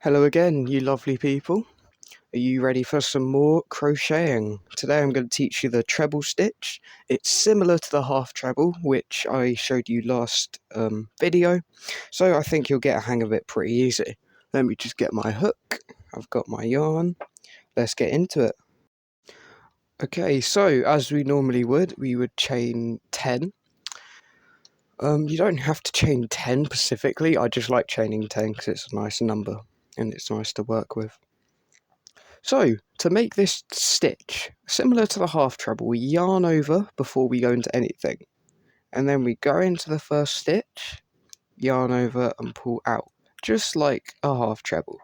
Hello again, you lovely people. Are you ready for some more crocheting? Today I'm going to teach you the treble stitch. It's similar to the half treble, which I showed you last video, so I think you'll get a hang of it pretty easy. Let me just get my hook. I've got my yarn. Let's get into it. Okay, so as we normally would, we would chain 10. You don't have to chain 10 specifically. I just like chaining 10 because it's a nice number and it's nice to work with. So, to make this stitch, similar to the half treble, we yarn over before we go into anything. And then we go into the first stitch, yarn over and pull out, just like a half treble.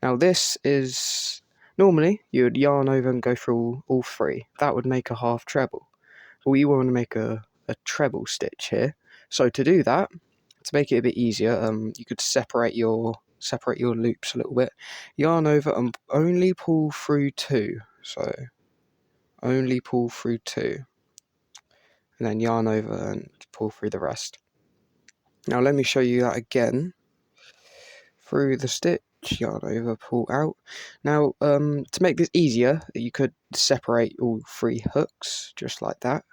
Now this is, normally you would yarn over and go through all three. That would make a half treble. But we want to make a treble stitch here. So to do that, to make it a bit easier, you could separate your loops a little bit, yarn over and only pull through 2. So only pull through 2, and then yarn over and pull through the rest. Now let me show you that again. Through the stitch, yarn over, pull out. Now to make this easier, you could separate all 3 hooks just like that,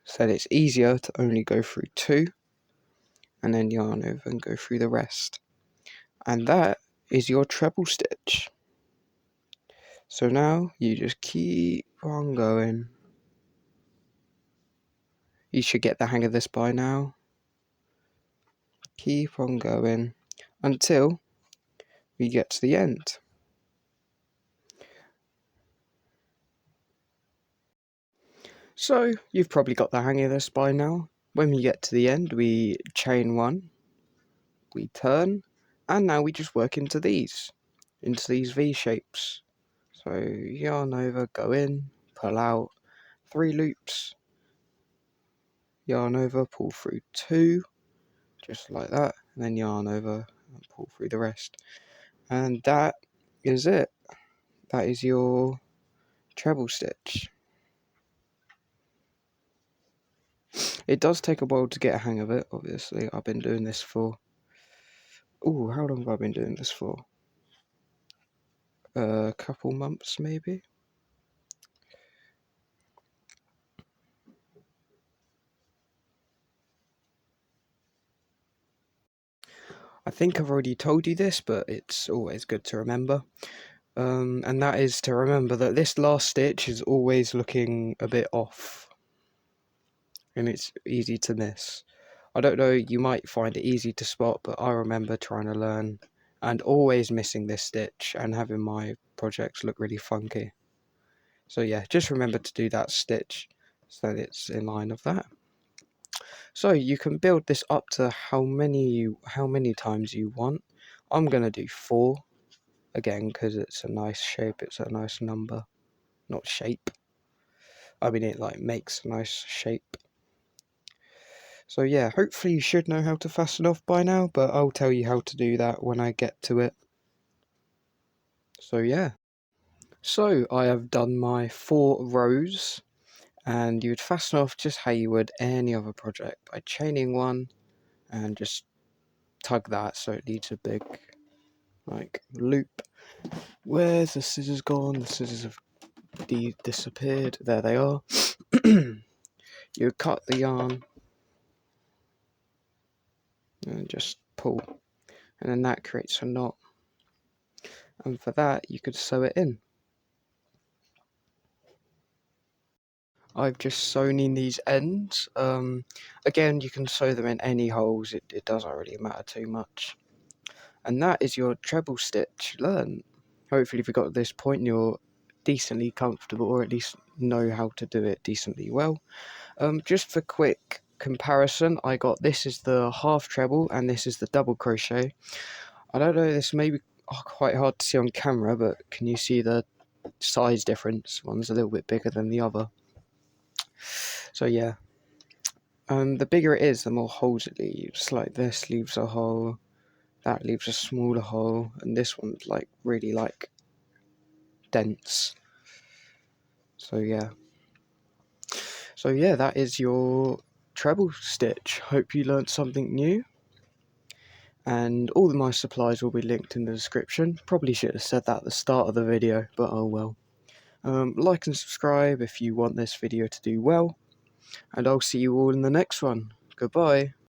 so that it's easier to only go through 2, and then yarn over and go through the rest. And that is your treble stitch. So now you just keep on going. You should get the hang of this by now. Keep on going until we get to the end. So you've probably got the hang of this by now. When we get to the end, we chain 1, we turn, and now we just work into these V shapes. So yarn over, go in, pull out, 3 loops, yarn over, pull through 2, just like that, and then yarn over and pull through the rest. And that is it. That is your treble stitch. It does take a while to get a hang of it, obviously. I've been doing this for... Ooh, how long have I been doing this for? A couple months, maybe? I think I've already told you this, but it's always good to remember. And that is to remember that this last stitch is always looking a bit off. And it's easy to miss. I don't know, you might find it easy to spot, but I remember trying to learn and always missing this stitch and having my projects look really funky. So yeah, just remember to do that stitch so that it's in line of that. So you can build this up to how many times you want. I'm gonna do 4 again because it's a nice shape, it's a nice number, not shape. I mean it like makes a nice shape. So yeah, hopefully you should know how to fasten off by now, but I'll tell you how to do that when I get to it. So yeah. So I have done my 4 rows, and you would fasten off just how you would any other project, by chaining 1 and just tug that so it leaves a big like loop. Where's the scissors gone? The scissors have disappeared. There they are. You cut the yarn and just pull, and then that creates a knot, and for that you could sew it in. I've just sewn in these ends. Again, you can sew them in any holes, it doesn't really matter too much. And that is your treble stitch learned. Hopefully if you got to this point you're decently comfortable, or at least know how to do it decently well. Just for quick comparison, I got, this is the half treble and this is the double crochet. I don't know, this may be quite hard to see on camera, but can you see the size difference? One's a little bit bigger than the other. So yeah, the bigger it is, the more holes it leaves. Like this leaves a hole, that leaves a smaller hole, and this one's like really like dense. So yeah, that is your treble stitch. Hope you learned something new, and all of my supplies will be linked in the description. Probably should have said that at the start of the video, but oh well. Like and subscribe if you want this video to do well, and I'll see you all in the next one. Goodbye.